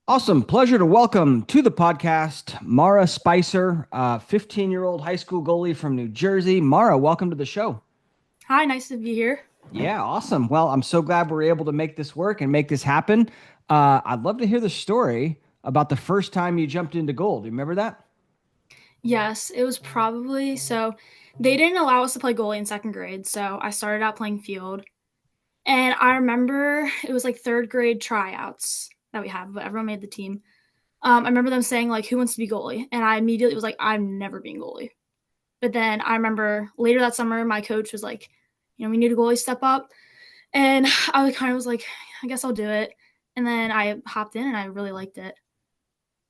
Awesome. Pleasure to welcome to the podcast Maura Spicer, 15-year-old high school goalie from New Jersey. Maura, welcome to the show. Hi, nice to be here. Yeah, awesome. Well, I'm so glad we're able to make this work and make this happen. I'd love to hear the story about the first time you jumped into goal. Do you remember that? Yes, it was probably so they didn't allow us to play goalie in second grade, so I started out playing field. And I remember it was like third grade tryouts that we had, but everyone made the team. I remember them saying like, "Who wants to be goalie?" And I immediately was like, "I'm never being goalie." But then I remember later that summer, my coach was like, "We need a goalie step up," and I kind of was like, "I guess I'll do it." And then I hopped in, and I really liked it.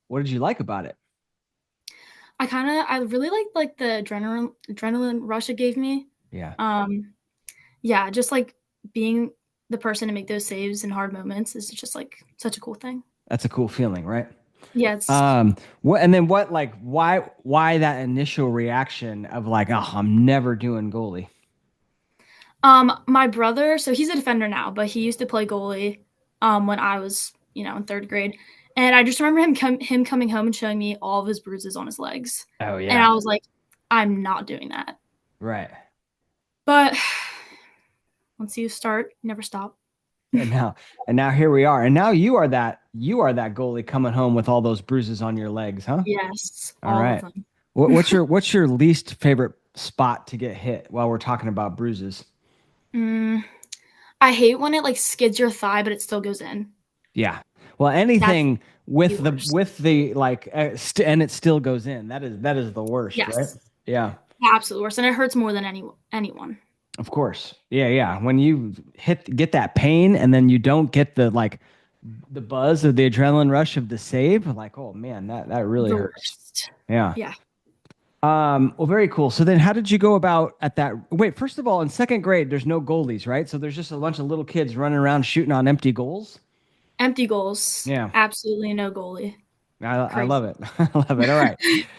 What did you like about it? I really liked like the adrenaline rush it gave me. Yeah, Um, yeah, just like being the person to make those saves in hard moments is just like such a cool thing. that's a cool feeling, right? Yeah, it's What and then what like why that initial reaction of like, oh, I'm never doing goalie. my brother, so he's a defender now, but he used to play goalie when I was, in third grade. And I just remember him coming home and showing me all of his bruises on his legs. Oh And yeah. I was like, I'm not doing that. Right. But once you start, you never stop. And now and now here we are. And now you are that goalie coming home with all those bruises on your legs, huh? Yes, All all of right. them. What's your least favorite spot to get hit while we're talking about bruises? Mm, I hate when it like skids your thigh, but it still goes in. Yeah. Well, That's anything the worst. with the like and it still goes in. That is the worst, right? Yes, Yeah. absolutely worst, and it hurts more than anyone. Of course. Yeah, yeah. When you get that pain and then you don't get the buzz of the adrenaline rush of the save, like, oh man, that really The hurts. worst. Yeah. Yeah. Well, very cool. So then how did you go about at that? Wait, first of all, in second grade, there's no goalies, right? So there's just a bunch of little kids running around shooting on empty goals. Empty goals. Yeah. Absolutely no goalie. I love Crazy. it. I love it. All right.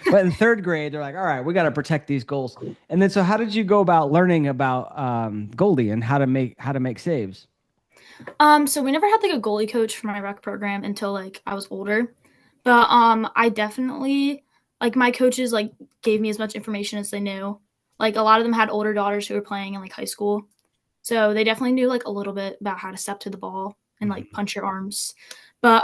But in third grade, they're like, all right, we got to protect these goals. And then so how did you go about learning about goalie and how to make saves? So we never had like a goalie coach for my rec program until like I was older. But I definitely like my coaches like gave me as much information as they knew. Like a lot of them had older daughters who were playing in like high school. So they definitely knew like a little bit about how to step to the ball and like Mhm. punch your arms. But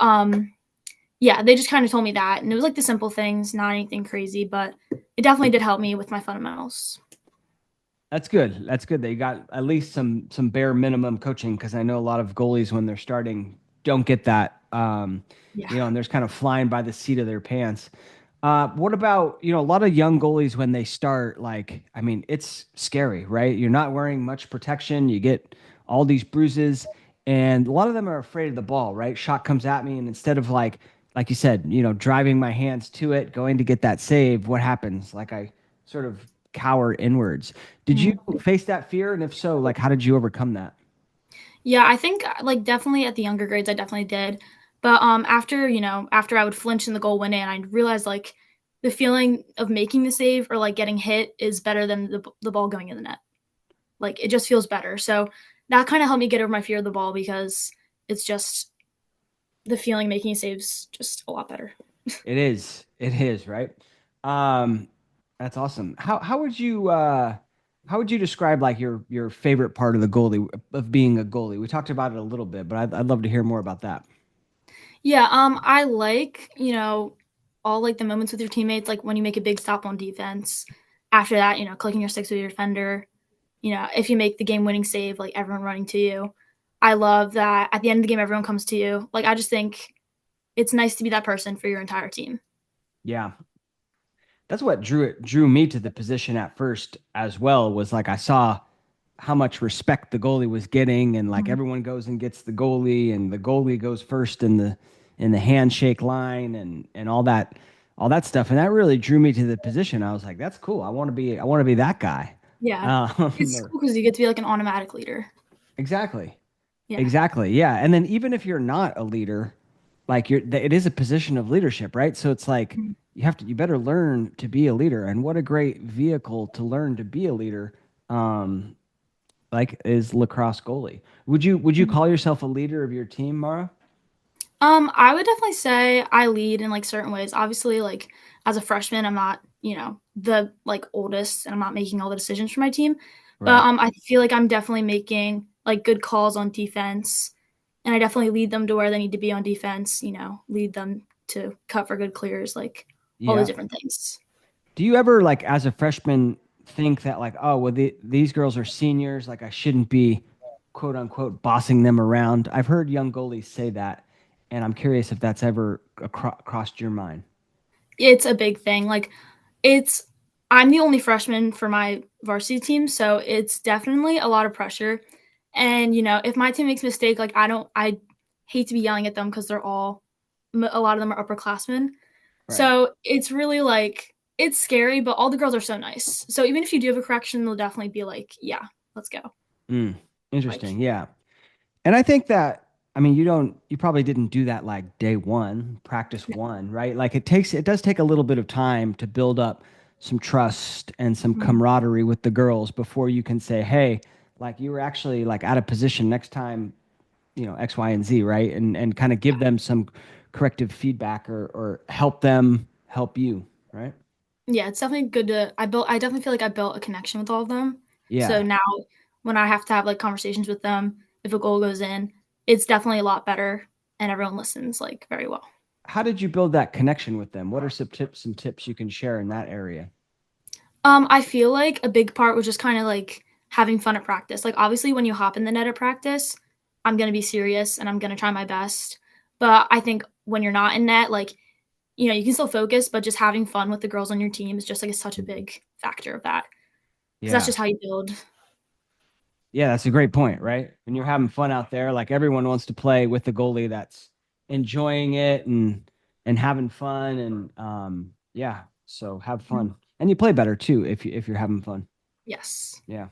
yeah, they just kind of told me that. And it was like the simple things, not anything crazy, but it definitely did help me with my fundamentals. That's good. That's good. They got at least some bare minimum coaching because I know a lot of goalies when they're starting don't get that. Yeah. And they're kind of flying by the seat of their pants. What about, a lot of young goalies when they start, like, I mean, it's scary, right? You're not wearing much protection. You get all these bruises, and a lot of them are afraid of the ball, right? Shot comes at me, and instead of like you said, driving my hands to it, going to get that save, what happens? Like I sort of cower inwards. Did you Mhm. face that fear? And if so, like, how did you overcome that? Yeah, I think like definitely at the younger grades I definitely did. But after I would flinch and the goal went in, I realized like the feeling of making the save or like getting hit is better than the ball going in the net. Like it just feels better. So that kind of helped me get over my fear of the ball because it's just the feeling making saves just a lot better. It is. It is, right? Um, that's awesome. How would you describe like your favorite part of the goalie of being a goalie? We talked about it a little bit, but I'd love to hear more about that. Yeah, I like, all like the moments with your teammates, like when you make a big stop on defense. After that, clicking your sticks with your defender. If you make the game winning save, like everyone running to you. I love that at the end of the game, everyone comes to you. Like, I just think it's nice to be that person for your entire team. Yeah. That's what drew me to the position at first as well, was like I saw how much respect the goalie was getting, and like Mhm. everyone goes and gets the goalie, and the goalie goes first in the handshake line and all that stuff. And that really drew me to the position. I was like, that's cool. I want to be that guy. Yeah. It's Um, cool because you get to be like an automatic leader. exactly. Yeah. Exactly. Yeah. And then even if you're not a leader, like it is a position of leadership, right? So it's like Mhm. you better learn to be a leader. And what a great vehicle to learn to be a leader, um, like is lacrosse goalie. Would you Mhm. call yourself a leader of your team, Mara? I would definitely say I lead in like certain ways. Obviously, like as a freshman, I'm not, the like oldest and I'm not making all the decisions for my team. But Right. I feel like I'm definitely making like good calls on defense. And I definitely lead them to where they need to be on defense, lead them to cut for good clears, like all those Yeah. different things. Do you ever like as a freshman think that like, oh, well, these girls are seniors, like I shouldn't be quote unquote bossing them around? I've heard young goalies say that, and I'm curious if that's ever crossed your mind. It's a big thing. Like it's I'm the only freshman for my varsity team, so it's definitely a lot of pressure. And if my team makes a mistake, like I hate to be yelling at them because a lot of them are upperclassmen. Right. So it's really like it's scary, but all the girls are so nice. So even if you do have a correction, they'll definitely be like, "Yeah, let's go." Mm, Like, interesting. Yeah. And I think that, I mean, you probably didn't do that like day one, practice one, right? Like it does take a little bit of time to build up some trust and some mhm. camaraderie with the girls before you can say, hey, like you were actually like out of position next time, X, Y, and Z, right? And kind of give them some corrective feedback or help them help you, right? Yeah, it's definitely good to I definitely feel like I built a connection with all of them. So Yeah. now when I have to have like conversations with them, if a goal goes in, it's definitely a lot better and everyone listens like very well. How did you build that connection with them? What are some tips you can share in that area? I feel like a big part was just kind of like having fun at practice. Like obviously when you hop in the net at practice, I'm going to be serious and I'm going to try my best. But I think when you're not in net, like you can still focus, but just having fun with the girls on your team is just like such a big factor of that because that's Yeah. just how you build. Yeah, that's a great point, right? When you're having fun out there, like everyone wants to play with the goalie that's enjoying it and having fun and yeah, so have fun. And you play better too if you're having fun. Yes. Yeah.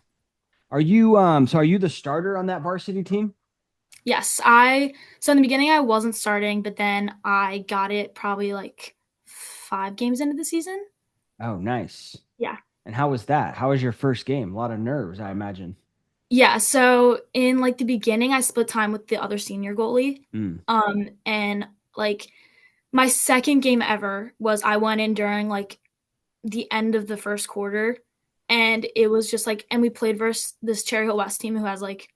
Are you the starter on that varsity team? Yes, I so in the beginning I wasn't starting, but then I got it probably like 5 games into the season. Oh, nice. Yeah. And how was that? How was your first game? A lot of nerves, I imagine. Yeah, so in like the beginning I split time with the other senior goalie. Mm, And like my second game ever was I went in during like the end of the first quarter and it was just like and we played versus this Cherry Hill West team who has like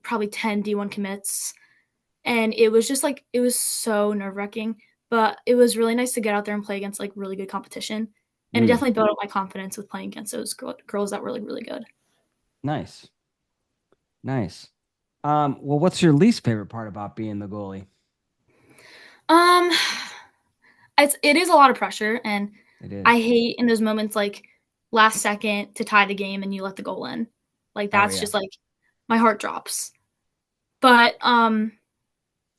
probably 10 D1 commits. And it was just like it was so nerve-wracking, but it was really nice to get out there and play against like really good competition. And it mm, definitely built up my confidence with playing against those girls that were like really good. nice. Nice. Well, what's your least favorite part about being the goalie? Um, it is a lot of pressure, and It I is. hate in those moments like last second to tie the game and you let the goal in. Like Oh that's yeah. just like my heart drops. But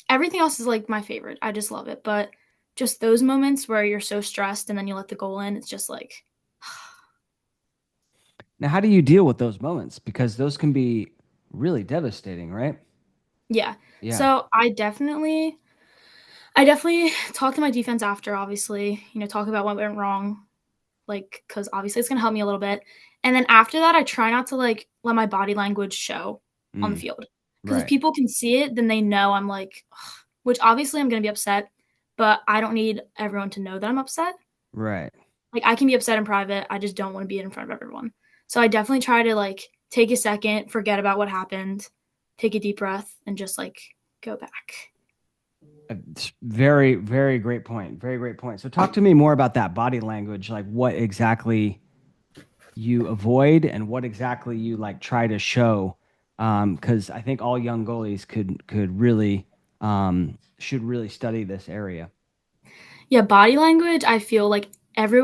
everything else is like my favorite. I just love it. But just those moments where you're so stressed and then you let the goal in, it's just like Now, how do you deal with those moments? Because those can be really devastating, right? yeah. Yeah. So I definitely talk to my defense after, obviously, talk about what went wrong, like, because obviously it's going to help me a little bit. And then after that, I try not to like let my body language show on the Mm, field. Because if right. people can see it, then they know I'm like, ugh, which obviously I'm going to be upset, but I don't need everyone to know that I'm upset. Right. Like, I can be upset in private. I just don't want to be in front of everyone. So I definitely try to like take a second, forget about what happened, take a deep breath, and just like go back. It's very, very great point. Very great point. So talk to me more about that body language, like what exactly you avoid and what exactly you like try to show. Because I think all young goalies could really should really study this area. Yeah, body language, I feel like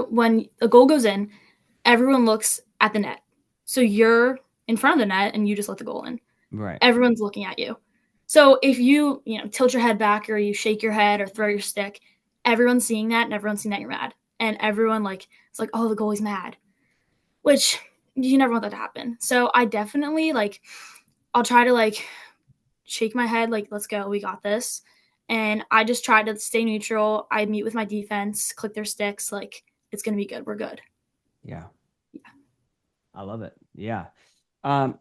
when a goal goes in, everyone looks at the net. So you're in front of the net and you just let the goal in. Right. Everyone's looking at you. So if tilt your head back or you shake your head or throw your stick, everyone's seeing that and everyone's seeing that you're mad. And everyone like it's like, "Oh, the goalie's mad." Which you never want that to happen. So I definitely like I'll try to like shake my head like, "Let's go. We got this." And I just try to stay neutral. I meet with my defense, click their sticks like it's going to be good. We're good. Yeah. I love it. Yeah. Um,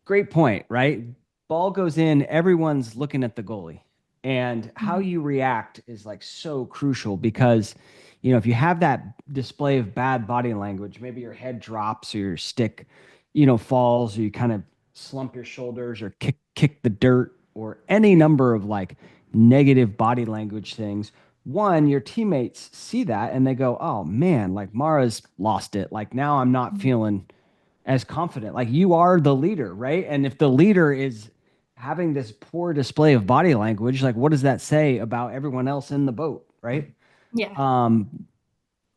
great point, right? Ball goes in, everyone's looking at the goalie. And how Mhm. you react is like so crucial because, you know, if you have that display of bad body language, maybe your head drops or your stick, you know, falls, or you kind of slump your shoulders or kick the dirt or any number of like negative body language things. One, your teammates see that and they go, "Oh man, like Mara's lost it. Like now I'm not feeling as confident. Like you are the leader, right? And if the leader is having this poor display of body language, like what does that say about everyone else in the boat, right? Yeah. Um,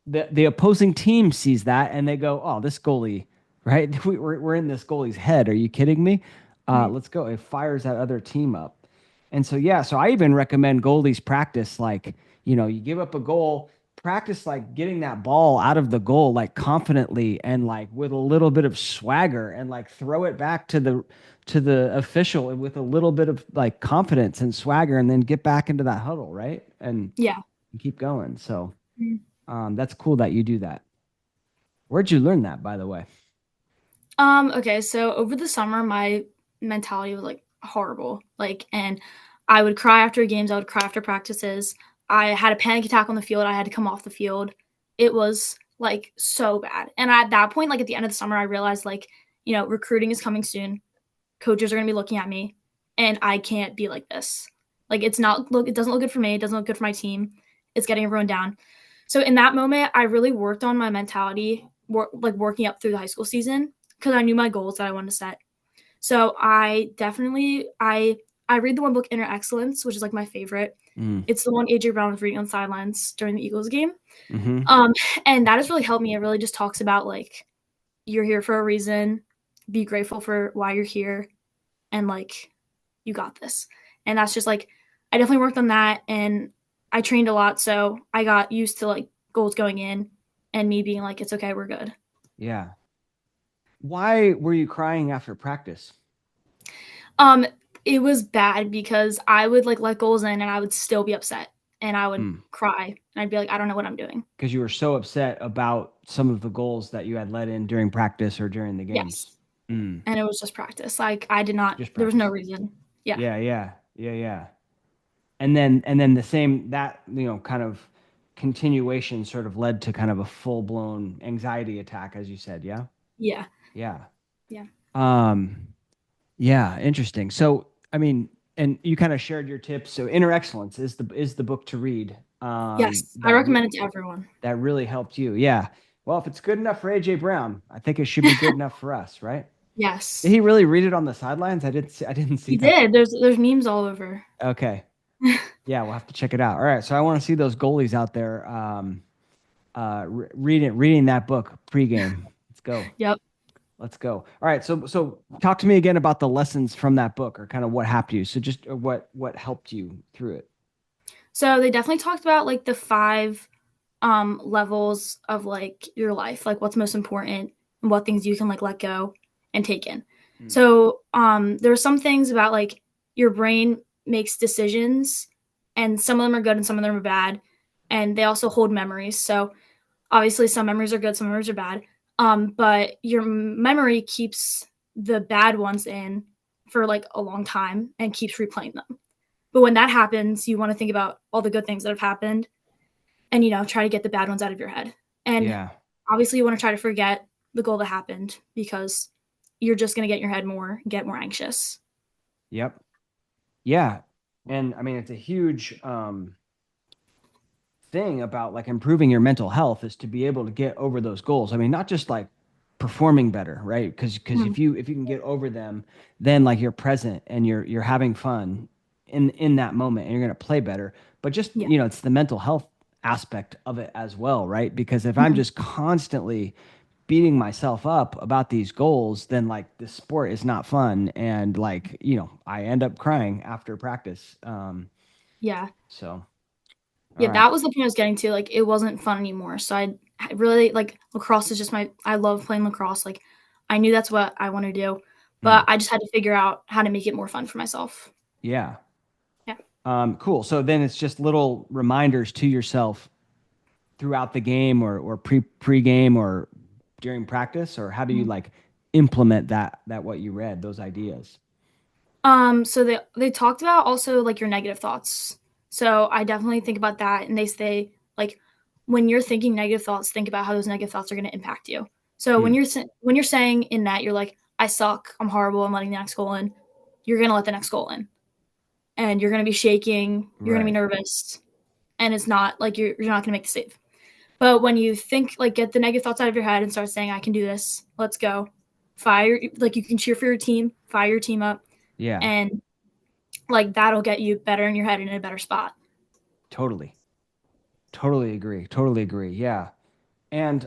the opposing team sees that and they go, "Oh, this goalie, right? We're in this goalie's head. Are you kidding me? Mhm. Let's go." It fires that other team up. And so yeah, so I even recommend goalies practice like, you know, you give up a goal, practice like getting that ball out of the goal like confidently and like with a little bit of swagger and like throw it back to the official with a little bit of like confidence and swagger and then get back into that huddle, right? And Yeah. keep going. So Mhm. that's cool that you do that. Where'd you learn that, by the way? Okay, so over the summer, my mentality was like horrible. Like, and I would cry after games, I would cry after practices. I had a panic attack on the field. I had to come off the field. It was like so bad. And at that point, like at the end of the summer, I realized like, recruiting is coming soon. Coaches are going to be looking at me, and I can't be like this. Like, it doesn't look good for me. It doesn't look good for my team. It's getting everyone down. So in that moment, I really worked on my mentality, like working up through the high school season because I knew my goals that I wanted to set. So I read the one book Inner Excellence, which is like my favorite. Mm. It's the one AJ Brown was reading on sidelines during the Eagles game. Mm-hmm. Um, and that has really helped me. It really just talks about like you're here for a reason. Be grateful for why you're here, and like you got this. And that's just like I definitely worked on that, and I trained a lot, so I got used to like goals going in and me being like, it's okay, we're good. Yeah. Why were you crying after practice? Um, it was bad because I would like let goals in and I would still be upset and I would Hmm. cry and I'd be like, I don't know what I'm doing. Because you were so upset about some of the goals that you had let in during practice or during the games. Yes. Mm. And it was just practice. Like I did not Just there was no practice. reason. Yeah. Yeah, yeah, yeah, yeah. And then the same that, you know, kind of continuation sort of led to kind of a full-blown anxiety attack, as you said. Yeah. Yeah. Yeah. Yeah. Um, yeah, interesting. So, I mean, and you kind of shared your tips. So, Inner Excellence is the book to read. Yes. I recommend it to everyone. That really helped you. Yeah. Well, if it's good enough for AJ Brown, I think it should be good enough for us, right? Did Yes. he really read it on the sidelines? I didn't see He that. did. There's memes all over. Okay. Yeah, we'll have to check it out. All right. So I want to see those goalies out there reading that book pregame. Let's go. Yep. Let's go. All right. So talk to me again about the lessons from that book or kind of what happened to you. So just what helped you through it. So they definitely talked about like the five levels of like your life, like what's most important and what things you can like let go and take in. Mm. So there are some things about like your brain makes decisions, and some of them are good and some of them are bad, and they also hold memories. So obviously some memories are good, some memories are bad. But your memory keeps the bad ones in for like a long time and keeps replaying them. But when that happens, you want to think about all the good things that have happened and try to get the bad ones out of your head. And Yeah. obviously you want to try to forget the goal that happened because you're just going to get in your head more, get more anxious. Yep. Yeah. And I mean, it's a huge thing about like improving your mental health is to be able to get over those goals. I mean, not just like performing better, right? Because Mhm. if you can get over them, then like you're present and you're having fun in that moment and you're going to play better. But just, Yeah. you know, it's the mental health aspect of it as well, right? Because if I'm Mhm. just constantly beating myself up about these goals, then like the sport is not fun and like, you know, I end up crying after practice. Yeah. So all Yeah, right. that was the point I was getting to. Like, it wasn't fun anymore. So I really like lacrosse is just I love playing lacrosse. Like, I knew that's what I want to do, Hmm. but I just had to figure out how to make it more fun for myself. Yeah. Yeah. Cool. So then it's just little reminders to yourself throughout the game or pre-game or during practice, or how do you Mhm. like implement that what you read, those ideas? So they talked about also like your negative thoughts. So I definitely think about that, and they say like when you're thinking negative thoughts, think about how those negative thoughts are going to impact you. So Hmm. when you're saying in that you're like, I suck, I'm horrible, I'm letting the next goal in, you're going to let the next goal in, and you're going to be shaking, you're going to be Right. nervous, and it's not like you're not going to make the save. But when you think like get the negative thoughts out of your head and start saying, I can do this, let's go, fire, like you can cheer for your team, fire your team up, Yeah. and like that'll get you better in your head and in a better spot. Totally. Totally agree. Totally agree. Yeah. And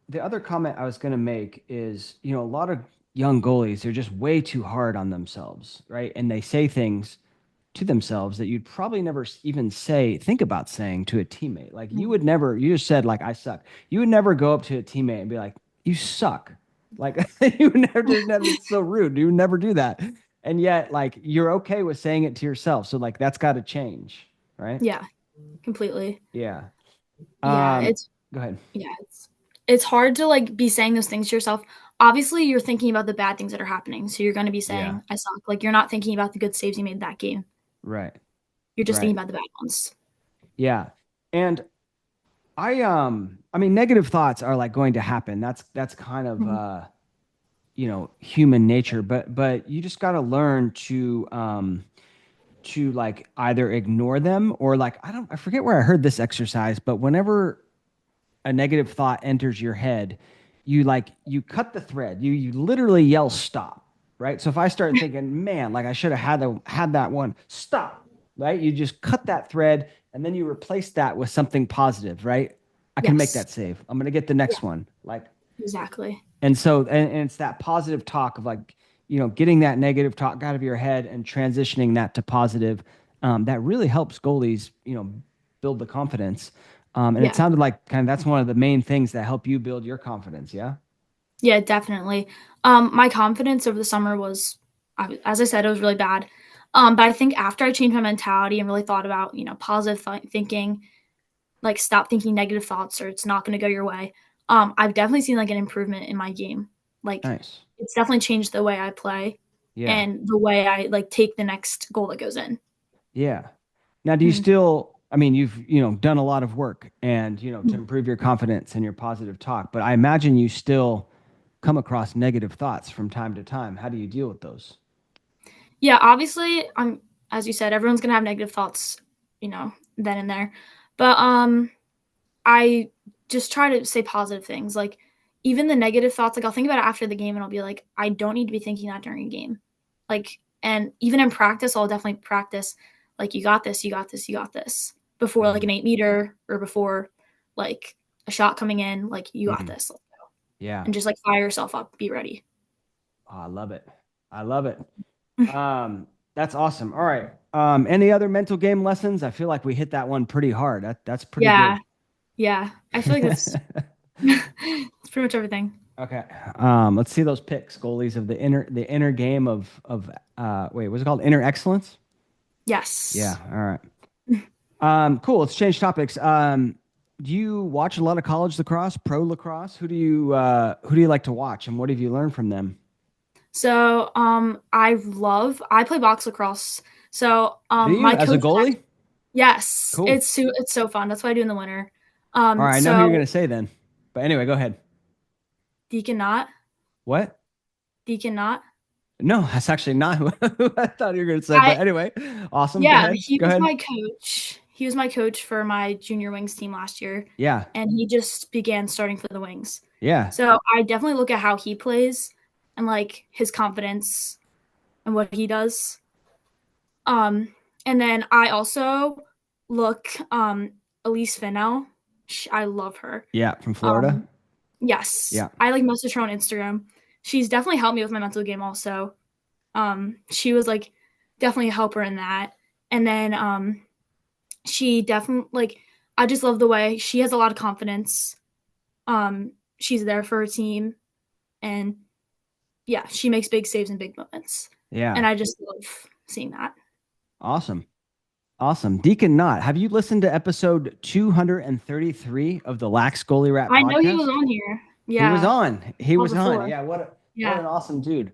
the other comment I was going to make is, a lot of young goalies, they're just way too hard on themselves, right? And they say things to themselves that you'd probably never even think about saying to a teammate. Like you would never, you just said like, I suck. You would never go up to a teammate and be like, you suck. Like you would never, there's never, it's so rude. You would never do that. And yet like, you're okay with saying it to yourself. So like, that's got to change. Right. Yeah, completely. Yeah. Yeah, Um, Go ahead. yeah, it's hard to like be saying those things to yourself. Obviously, you're thinking about the bad things that are happening, so you're going to be Yeah. saying I suck. Like you're not thinking about the good saves you made that game. Right. You're just thinking Right. about the bad ones. Yeah. And I mean, negative thoughts are like going to happen. That's kind of Mhm. human nature, but you just got to learn to like either ignore them or like I forget where I heard this exercise, but whenever a negative thought enters your head, you cut the thread. You literally yell stop, right? So if I start thinking, man, like I should have had that one, stop, right? You just cut that thread and then you replace that with something positive, right? I can make Yes. that save. I'm gonna get the Yeah, next one. Like exactly. and so and it's that positive talk of like, getting that negative talk out of your head and transitioning that to positive. That really helps goalies, build the confidence. And it Yeah. sounded like kind of that's one of the main things that help you build your confidence. Yeah. Yeah, definitely. My confidence over the summer was, as I said, it was really bad. But I think after I changed my mentality and really thought about, positive thinking, like stop thinking negative thoughts or it's not going to go your way. I've definitely seen like an improvement in my game. Like Nice. it's definitely changed the way I play Yeah. and the way I like take the next goal that goes in. Yeah. Now, do you Mhm. still, I mean, you've, done a lot of work and, to Mhm. improve your confidence and your positive talk, but I imagine you still come across negative thoughts from time to time. How do you deal with those? Yeah, obviously, I'm as you said, everyone's gonna have negative thoughts, then and there. But I just try to say positive things. Like even the negative thoughts, like I'll think about it after the game and I'll be like, I don't need to be thinking that during a game. Like, and even in practice, I'll definitely practice like you got this, you got this, you got this before like Hmm. an 8 meter or before like a shot coming in, like you got Hmm. this. Yeah. And just like fire yourself up, be ready. Oh, I love it. I love it. That's awesome. All right. Any other mental game lessons? I feel like we hit that one pretty hard. That's pretty Yeah. good. Yeah. I feel like that's that's pretty much everything. Okay. Let's see those picks. Goalies of the inner game of wait, what's it called? Inner excellence? Yeah. Yes. All right. Cool. Let's change topics. Do you watch a lot of college lacrosse, pro lacrosse? Who do you like to watch and what have you learned from them? So, I play box lacrosse. So, Do you my as a coach goalie? yes, Cool. it's so fun. That's what I do in the winter. All right, I know who you're gonna So say then. But anyway, go ahead. Deacon Knott, What? Deacon Knott. No, that's actually not who I thought you were going to say. But I anyway, awesome. Go Yeah, ahead. he Go was ahead. my coach. He was my coach for my junior wings team last year, Yeah. and he just began starting for the wings. Yeah. So I definitely look at how he plays and like his confidence and what he does. Um, and then I also look Elise Fennell. I love her. Yeah. From Florida. Um, yes, Yeah. I like message her on Instagram. She's definitely helped me with my mental game also. She was like definitely a helper in that. And then she definitely like I just love the way she has a lot of confidence. She's there for her team and yeah, she makes big saves in big moments. And Yeah. I just love seeing that. Awesome. Awesome. Deacon Knott, have you listened to episode 233 of the Lax Goalie Rat I know he was podcast? on here. He was Yeah, on. He well was on. before. Yeah. What Yeah. an awesome dude.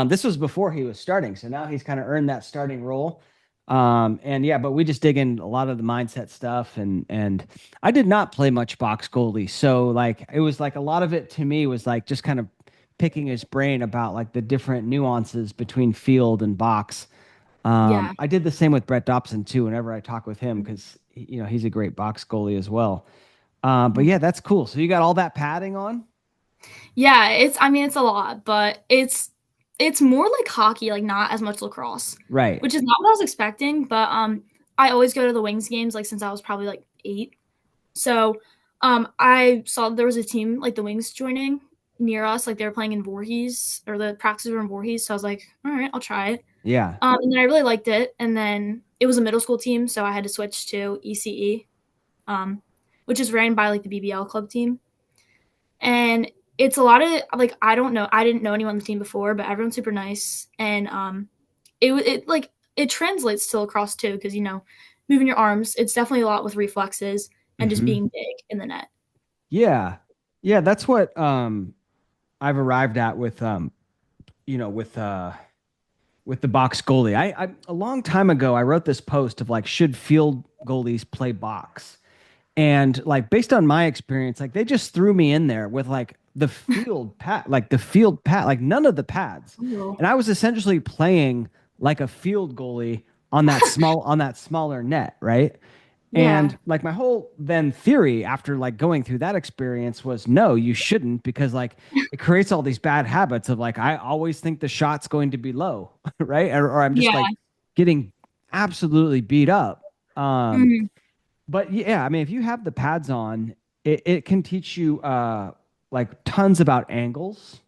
This was before he was starting, so now he's kind of earned that starting role. And yeah, but we just dig in a lot of the mindset stuff, and I did not play much box goalie, so like it was like a lot of it to me was like just kind of picking his brain about like the different nuances between field and box. Yeah. I did the same with Brett Dobson too. Whenever I talk with him, because you know he's a great box goalie as well. But yeah, Mhm. that's cool. So you got all that padding on, Yeah, I mean it's a lot, but it's more like hockey, like not as much lacrosse, right? which is not what I was expecting, but I always go to the Wings games like since I was probably like 8. So, I saw there was a team like the Wings joining near us, like they were playing in Voorhees or the practices were in Voorhees, so I was like, "All right, I'll try it." Yeah. And then I really liked it, and then it was a middle school team, so I had to switch to ECE, um, which is ran by like the BBL club team. And it's a lot of like I don't know, I didn't know anyone on the team before, but everyone's super nice, and it like it translates to lacrosse too because moving your arms. It's definitely a lot with reflexes and just Hmm. being big in the net. Yeah. Yeah, that's what I've arrived at with you know, with the box goalie. I a long time ago I wrote this post of like should field goalies play box? And like based on my experience, like they just threw me in there with like the field pad, like none of the pads. Oh. And I was essentially playing like a field goalie on that smaller net, right? Yeah, And like my whole then theory after like going through that experience was no, you shouldn't because like it creates all these bad habits of like I always think the shot's going to be low, right? Or I'm just yeah, like getting absolutely beat up. Um, mhm, but yeah, I mean, if you have the pads on, it can teach you like tons about angles.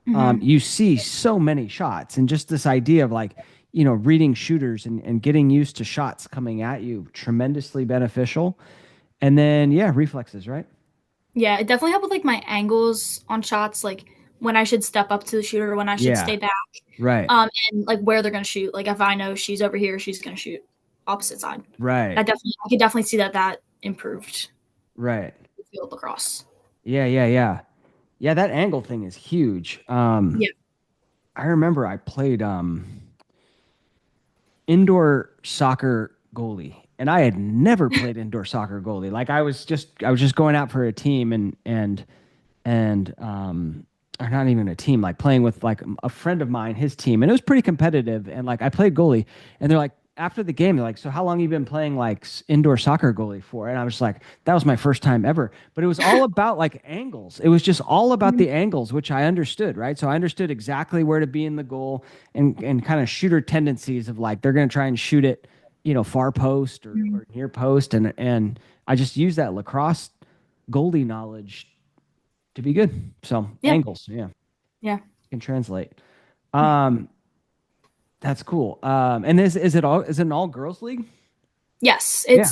mhm. You see so many shots, and just this idea of like, you know, reading shooters and getting used to shots coming at you, tremendously beneficial. And then yeah, reflexes, right? Yeah, it definitely helped with like my angles on shots, like when I should step up to the shooter, when I should Yeah, stay back, right, and like where they're gonna shoot. Like if I know she's over here, she's gonna shoot opposite side. right, I could definitely see that improved right. the field lacrosse. Yeah, yeah, yeah. Yeah, that angle thing is huge. Yeah. I remember I played indoor soccer goalie, and I had never played indoor soccer goalie. Like I was just going out for a team and or not even a team, like playing with like a friend of mine, his team, and it was pretty competitive. And like I played goalie, and they're like after the game, they're like, "So how long you been playing like indoor soccer goalie for?" And I was like, "That was my first time ever." But it was all about like angles. It was just all about Mhm. the angles, which I understood, right? So I understood exactly where to be in the goal and kind of shooter tendencies of like they're gonna try and shoot it, you know, far post Mhm. or near post, and I just use that lacrosse goalie knowledge to be good. So Yeah. angles, yeah, Yeah. can translate. Um, that's cool. And is it an all girls league? Yes, Yeah.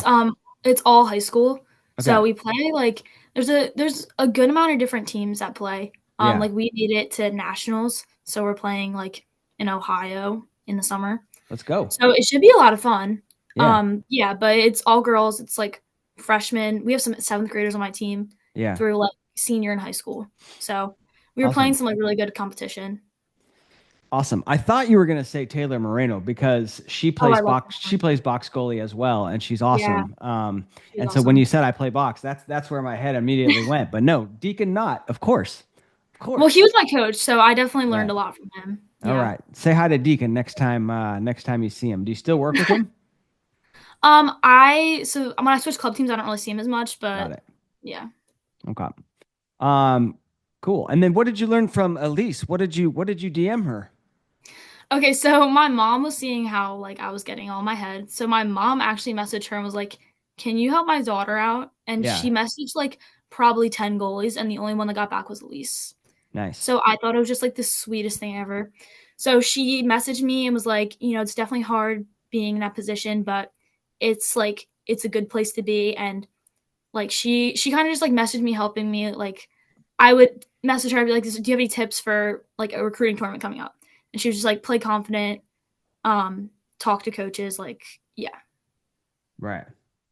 it's all high school. Okay. So we play like there's a good amount of different teams that play. Yeah. Like we made it to nationals, so we're playing like in Ohio in the summer. Let's go. So it should be a lot of fun. Yeah. Yeah, but it's all girls. It's like freshmen. We have some seventh graders on my team Yeah. through like senior in high school. So we were playing Awesome. some like really good competition. Awesome. I thought you were gonna say Taylor Moreno because Oh, I love she that. plaes box goalie as well, and she's Yeah, awesome. she's And so when awesome. you said I play box, that's where my head immediately went. But no, Deacon Knott, of course. Of Well, course. he was my coach, so I definitely learned Right. a lot from him. All Yeah. right. Say hi to Deacon next time you see him. Do you still work with him? I so when I switch club teams, I don't really see him as much, Got but it. yeah. Okay. Um, cool. And then what did you learn from Elise? What did you DM her? Okay, so my mom was seeing how like I was getting all my head. So my mom actually messaged her and was like, "Can you help my daughter out?" And Yeah. she messaged like probably 10 goalies and the only one that got back was Elise. Nice. So I thought it was just like the sweetest thing ever. So she messaged me and was like, "It's definitely hard being in that position, but it's like it's a good place to be." And like she kind of just like messaged me helping me like I would message her, I'd be like, "Do you have any tips for like a recruiting tournament coming up?" And she was just like, "Play confident, um, talk to coaches, like yeah." Right.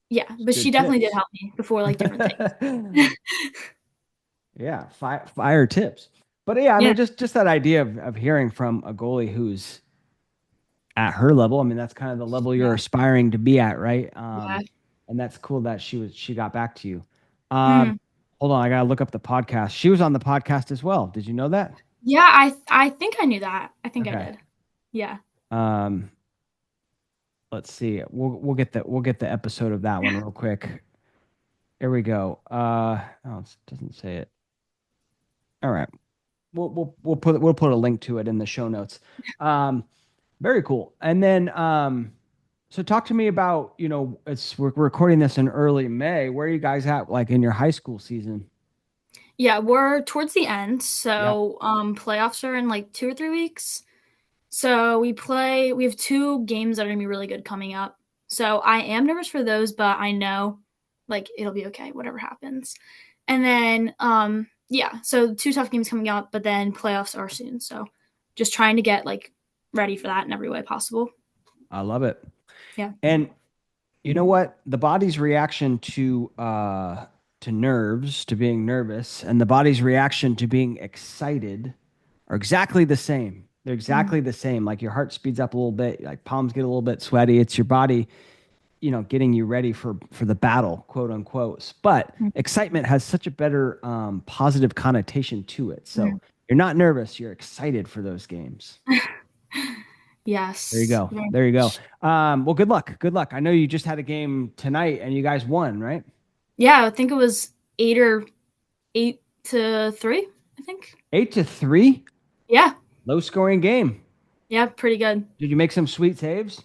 Yeah, but she Good definitely did tips. help me before like different things. Yeah. Fire tips. But yeah, I Yeah. mean, just that idea of hearing from a goalie who's at her level. I mean, that's kind of the level you're Yeah. aspiring to be at, right? Yeah. And that's cool that she got back to you. Um, Mhm. hold on, I gotta look up the podcast. She was on the podcast as well. Did you know that? Yeah, I think I knew that. I think I Okay. did. Yeah. Um, let's see. We'll get the episode of that one real quick. Here we go. Oh, it doesn't say it. All right. We'll put a link to it in the show notes. Um, very cool. And then so talk to me about, we're recording this in early May. Where are you guys at like in your high school season? Yeah, we're towards the end, Yep. so playoffs are in like 2 or 3 weeks. So we have two games that are gonna be really good coming up. So I am nervous for those, but I know like it'll be okay, whatever happens. And then yeah, so two tough games coming up, but then playoffs are soon. So just trying to get like ready for that in every way possible. I love it. Yeah. And you know what? The body's reaction to nerves, to being nervous, and the body's reaction to being excited are exactly the same. They're Mm, exactly the same. Like your heart speeds up a little bit, like palms get a little bit sweaty. It's your body, getting you ready for the battle, quote unquote. But mm, excitement has such a better positive connotation to it. So mm. you're not nervous, you're excited for those games. There you Yes, go. very There you go. much. Well, good luck. Good luck. I know you just had a game tonight and you guys won, right? Yeah, I think it was 8 to 3, I think. 8-3. Yeah. Low scoring game. Yeah, pretty good. Did you make some sweet saves?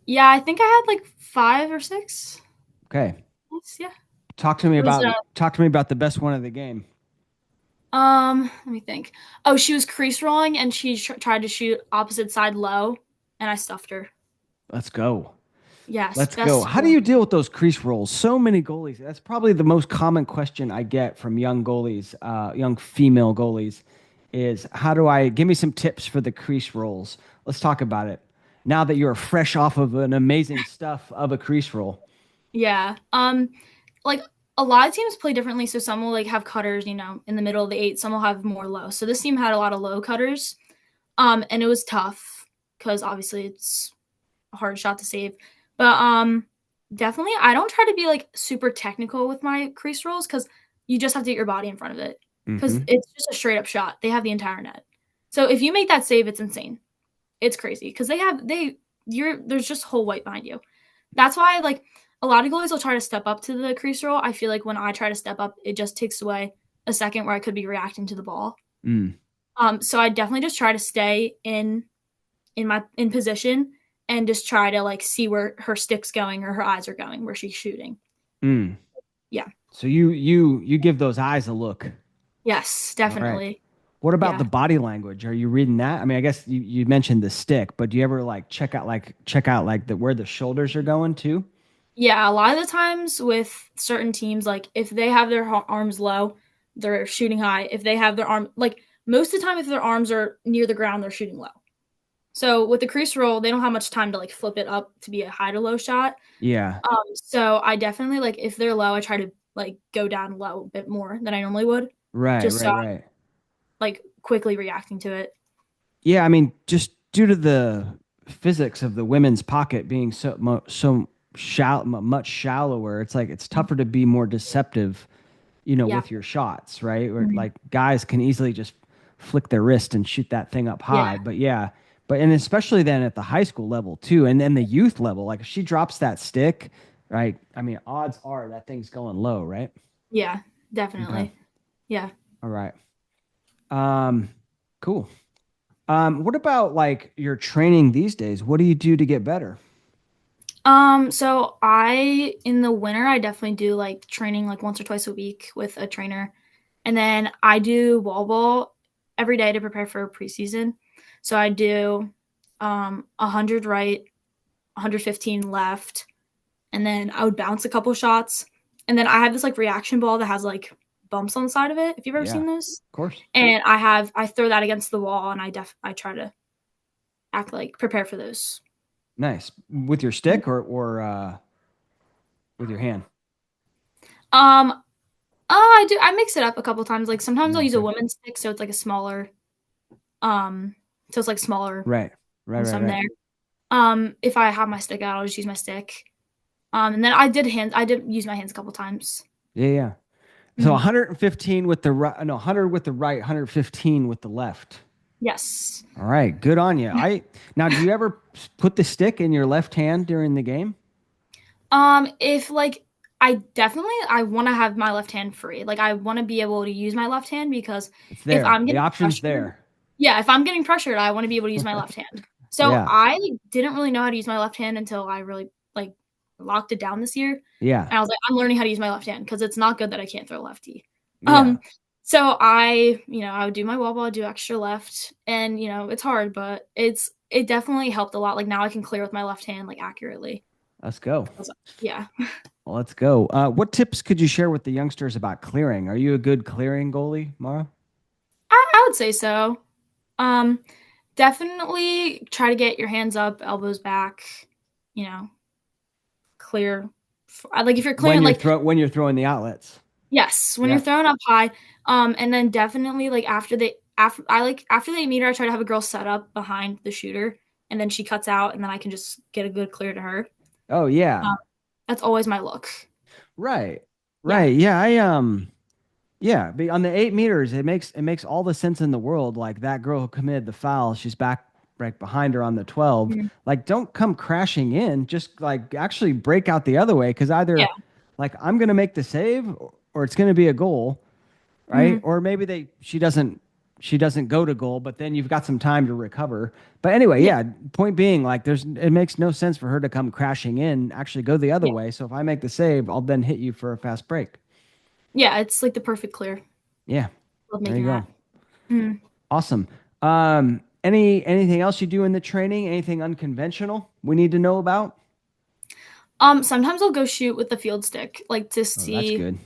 Yeah, I think I had like 5 or 6. Okay. Yes, yeah. It was Talk to me about the best one of the game. let me think. Oh, she was crease rolling and she tried to shoot opposite side low and I stuffed her. Let's go. Yes, Let's go. best How do score. you deal with those crease rolls? So many goalies. That's probably the most common question I get from young goalies, young female goalies, is how do I give me some tips for the crease rolls? Let's talk about it. Now that you're fresh off of an amazing stuff of a crease roll. Yeah. Like a lot of teams play differently, so some will like have cutters, in the middle of the eight, some will have more low. So this team had a lot of low cutters. And it was tough because obviously it's a hard shot to save. But definitely I don't try to be like super technical with my crease rolls because you just have to get your body in front of it. Because Hmm. it's just a straight up shot. They have the entire net. So if you make that save, it's insane. It's crazy. Because there's just whole white behind you. That's why like a lot of goalies will try to step up to the crease roll. I feel like when I try to step up, it just takes away a second where I could be reacting to the ball. Mm, So I definitely just try to stay in position and just try to like see where her stick's going or her eyes are going, where she's shooting. mm. Yeah. So you give those eyes a look. Yes, All right. definitely. What about Yeah. the body language? Are you reading that? I mean, I guess you mentioned the stick, but do you ever like check out like the where the shoulders are going too? Yeah, a lot of the times with certain teams, like if they have their arms low, they're shooting high. If they have their arm, like most of the time, if their arms are near the ground, they're shooting low. So with the crease roll, they don't have much time to like flip it up to be a high to low shot. Yeah. So I definitely like if they're low, I try to like go down low a bit more than I normally would, Right, just so right, I'm right. like quickly reacting to it. Yeah, I mean, just due to the physics of the women's pocket being much shallower, it's like it's tougher to be more deceptive, Yeah. with your shots, right? Or Mhm. like guys can easily just flick their wrist and shoot that thing up Yeah. high. But yeah, and especially then at the high school level too, and then the youth level, like if she drops that stick, right? I mean, odds are that thing's going low, right? Yeah. Okay. Definitely. Yeah. All right. Um, cool. What about like your training these days? What do you do to get better? So I in the winter I definitely do like training like once or twice a week with a trainer. And then I do wall ball every day to prepare for preseason. So I do 100 right, 115 left, and then I would bounce a couple shots. And then I have this like reaction ball that has like bumps on the side of it, if you've ever Yeah, seen of those. course. And I throw that against the wall and I try to act like prepare for those. Nice. With your stick or with your hand? Um Oh, I do. I mix it up a couple times. Like sometimes I'll use a Okay. women's stick, so it's like a smaller, um, so it's like smaller Right. Right. and Right. some Right. there. If I have my stick out, I'll just use my stick. And then I did use my hands a couple times. Yeah. Yeah. So Mhm. 115 with the right, no, 100 with the right, 115 with the left. Yes. All right, good on you. Now, do you ever put the stick in your left hand during the game? If like I want to have my left hand free. Like I want to be able to use my left hand because It's if there. I'm The getting option's pressured, there. yeah, if I'm getting pressured, I want to be able to use my left hand. So Yeah. I didn't really know how to use my left hand until I really like locked it down this year. Yeah. And I was like, I'm learning how to use my left hand because it's not good that I can't throw lefty. Yeah. Um, so I would do my wall ball, do extra left, and it's hard, but it definitely helped a lot. Like now I can clear with my left hand like accurately. Let's go. Yeah. Well, let's go. What tips could you share with the youngsters about clearing? Are you a good clearing goalie, Mara? I would say so. Um, Definitely try to get your hands up, elbows back, you know, clear. Like if you're clearing, like When you're throwing the outlets. yes, when you're Yep. throwing up high, and then definitely like after the 8 meter, I try to have a girl set up behind the shooter, and then she cuts out, and then I can just get a good clear to her. Oh yeah. Um, that's always my look. Right. Yeah. Right. Yeah. Yeah, but on the 8 meters, it makes all the sense in the world. Like that girl who committed the foul, she's back right behind her on the 12. Mhm. Like, don't come crashing in. Just like actually break out the other way because Yeah. either like I'm gonna make the save or it's gonna be a goal, right? Mhm. Or maybe she doesn't go to goal, but then you've got some time to recover. But anyway, Yeah. yeah. Point being, like, it makes no sense for her to come crashing in. Actually, go the other Yeah. way. So if I make the save, I'll then hit you for a fast break. Yeah. It's like the perfect clear. Yeah, Love there you making go. that. Mhm. Awesome. Anything else you do in the training? Anything unconventional we need to know about? Sometimes I'll go shoot with the field stick, like to Oh, that's see, good.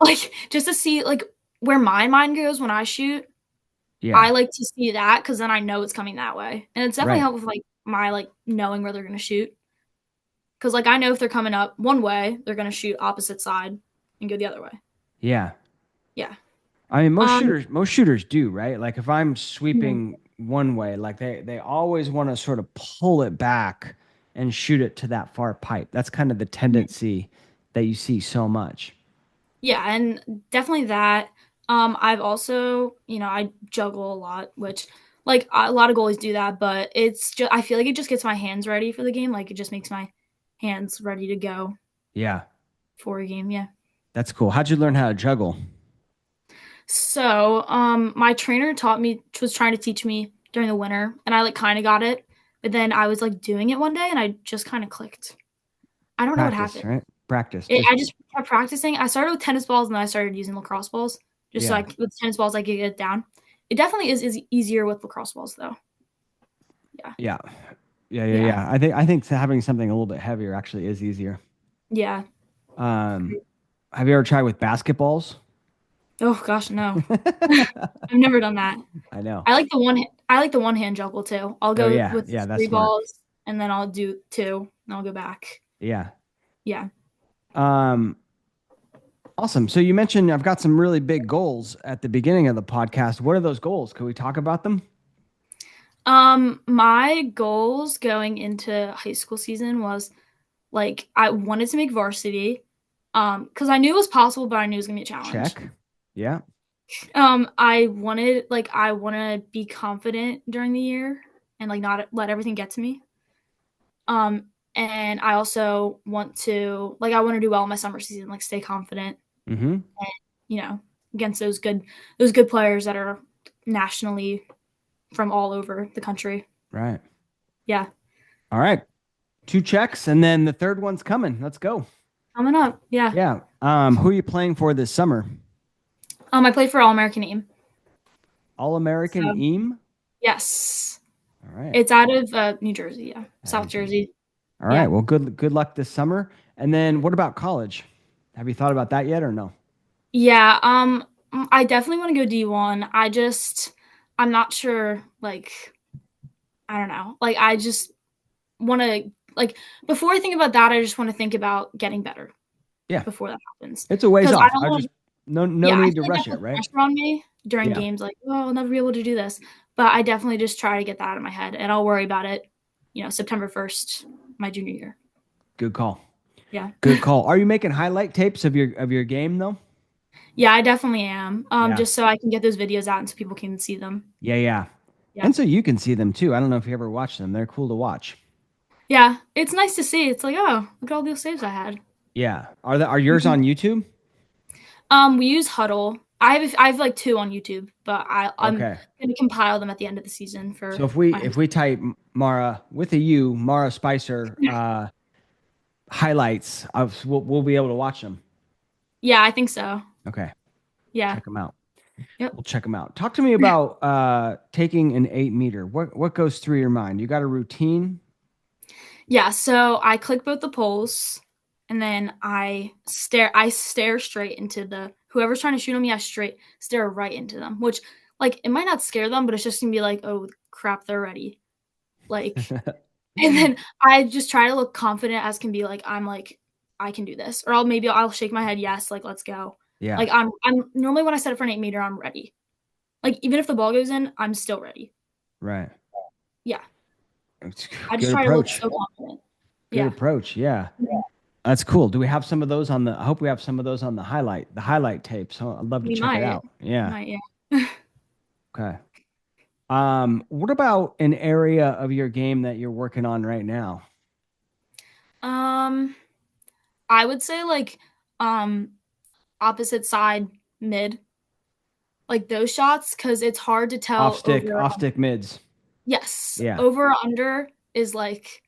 like just to see like where my mind goes when I shoot. Yeah, I like to see that because then I know it's coming that way, and it's definitely right. helped with like my like knowing where they're gonna shoot. Because like I know if they're coming up one way, they're gonna shoot opposite side and go the other way. Yeah. Yeah. I mean, most Um. shooters do, right? Like if I'm Mhm. sweeping one way, like they always want to sort of pull it back and shoot it to that far pipe. That's kind of the Mhm. tendency that you see so much. Yeah, and definitely that. I've also, I juggle a lot, which like a lot of goalies do that, but it's just I feel like it just gets my hands ready for the game. Like it just makes my hands ready to go Yeah, for a game. Yeah. that's cool. How'd you learn how to juggle? So, my trainer was trying to teach me during the winter, and I like kind of got it, but then I was like doing it one day, and I just kind of clicked. I don't know what Practice, happened. right? Practice. Just I just kept practicing. I started with tennis balls, and then I started using lacrosse balls. Just yeah, like with tennis balls, I could get it down. It definitely is easier with lacrosse balls, though. Yeah, yeah, yeah, yeah, yeah, yeah. I think having something a little bit heavier actually is easier. yeah. Um, have you ever tried with basketballs? Oh gosh, no, I've never done that. I know. I like the one hand juggle too. I'll Oh go yeah, with yeah, that's three smart. balls, and then I'll do two, and I'll go back. Yeah. Yeah. Um, awesome. So you mentioned I've got some really big goals at the beginning of the podcast. What are those goals? Can we talk about them? My goals going into high school season was like I wanted to make varsity, because I knew it was possible, but I knew it was gonna be a challenge. Check. Yeah. I want to be confident during the year and like not let everything get to me. Um, and I also I want to do well in my summer season, like stay confident, Mm-hmm. and, you know, against those good players that are nationally from all over the country. Right. Yeah, All right. Two checks, and then the third one's coming. Let's go. coming up. Yeah. Yeah. Who are you playing for this summer? I played for All American Team. All American So Eam. yes, All right. it's out of New Jersey. Yeah, South Jersey. Jersey. All right. Yeah. Well, good luck this summer. And then what about college? Have you thought about that yet or no? Yeah. I definitely want to go D1. I'm not sure. Like, I don't know. Like, I just want to like before I think about that, I just want to think about getting better Yeah. before that happens. It's a ways Because I off. don't I want just to. no Yeah, I need to feel like rush that it, puts right? pressure on me during Yeah, games, like, "Oh, I'll never be able to do this." But I definitely just try to get that out of my head, and I'll worry about it, September 1st, my junior year. good call. Yeah. Good call. Are you making highlight tapes of your game though? Yeah, I definitely am, Yeah. just so I can get those videos out and so people can see them. Yeah, yeah. Yeah. And so you can see them too. I don't know if you ever watched them. They're cool to watch. Yeah, it's nice to see. It's like, "Oh, look at all those saves I had." Yeah. Are yours Mhm. on YouTube? We use Huddle. I have, like, 2 on YouTube, but I'm Okay. gonna compile them at the end of the season So for if we my high if we school. type Mara with a U, Maura Spicer highlights, we'll be able to watch them. Yeah, I think so. Okay. Yeah. Check them out. Yep. We'll check them out. Talk to me about taking an 8 meter. What goes through your mind? You got a routine? Yeah, so I click both the poles and then I stare straight into the whoever's trying to shoot me, I straight stare right into them, which like it might not scare them, but it's just gonna be like, oh crap, they're ready. Like and then I just try to look confident as can be, like, I can do this. Or maybe I'll shake my head, yes, like let's go. Yeah, Like I'm normally when I set it for an 8 meter, I'm ready. Like even if the ball goes in, I'm still ready. right. Yeah. It's I just good try to look approach. so confident. Good Yeah. approach. Yeah. That's cool. Do we have some of those on the I hope we have some of those on the highlight tapes. So I'd love to We check it might. out. Yeah. Might, yeah. Okay. What about an area of your game that you're working on right now? Um, I would say um opposite side mid, like those shots, because it's hard to Off tell stick, over. off stick mids. Yes, Yeah. over or under is like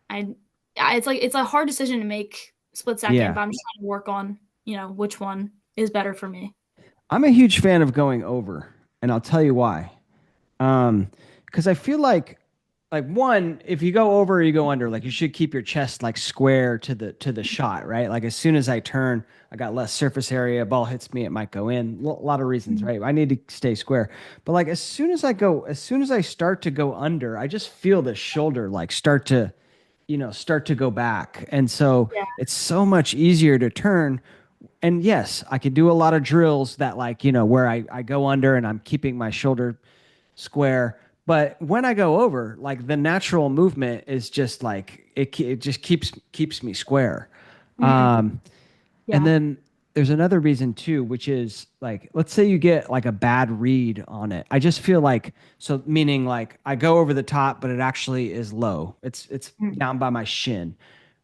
I. It's a hard decision to make split second, Yeah. but I'm just trying to work on which one is better for me. I'm a huge fan of going over, and I'll tell you why. Because I feel like one, if you go over or you go under, like you should keep your chest like square to the shot, right? Like as soon as I turn, I got less surface area. Ball hits me, it might go in. A lot of reasons, Mhm. right? I need to stay square. But like as soon as I start to go under, I just feel the shoulder like start to go back, and so Yeah, it's so much easier to turn. And yes, I could do a lot of drills that where I go under and I'm keeping my shoulder square. But when I go over, like the natural movement is just like it just keeps me square. hmm Um, and yeah, then there's another reason too, which is like let's say you get like a bad read on it. I just feel like so meaning like I go over the top, but it actually is low. It's Mm. down by my shin,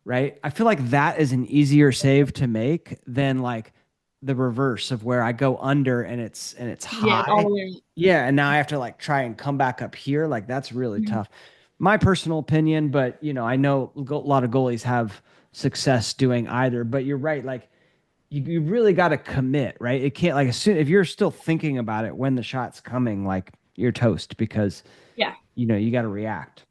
right? I feel like that is an easier save to make than like the reverse of where I go under and it's Yeah, it's all high. the way. Yeah, and now I have to like try and come back up here. Like that's really Mhm. tough. My personal opinion, but I know a lot of goalies have success doing either. But you're right, like you really got to commit, right? It can't like as soon if you're still thinking about it when the shot's coming, like you're toast because Yeah. you got to react.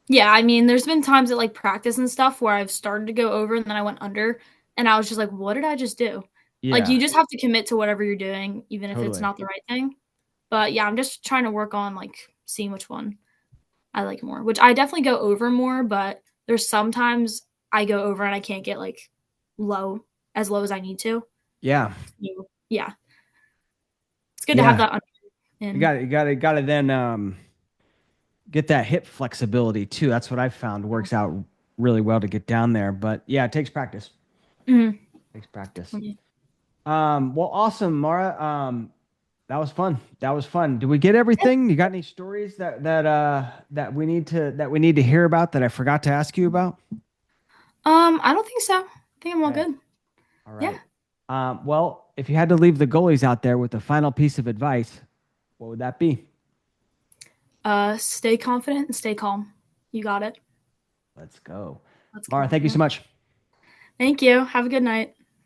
Yeah, I mean, there's been times at like practice and stuff where I've started to go over and then I went under and I was just like, what did I just do? Like you Yeah, just have to commit to whatever you're doing, even if it's totally. not the right thing. But yeah, I'm just trying to work on like seeing which one I like more, which I definitely go over more, but there's sometimes I go over and I can't get like low as I need to. Yeah. So, yeah, it's good to have Yeah. that under You in. got you got to then get that hip flexibility too. That's what I've found works out really well to get down there. But yeah, it takes practice. Mhm. Takes practice. Well, awesome, Mara. That was fun. That was fun. Did we get everything? You got any stories that we need to hear about that I forgot to ask you about? I don't think so. I think I'm all Okay. good. All Yeah. right. Well, if you had to leave the goalies out there with the final piece of advice, what would that be? Stay confident and stay calm. You got it. Let's go. Let's Mara, go. thank you Yeah. so much. Thank you. Have a good night.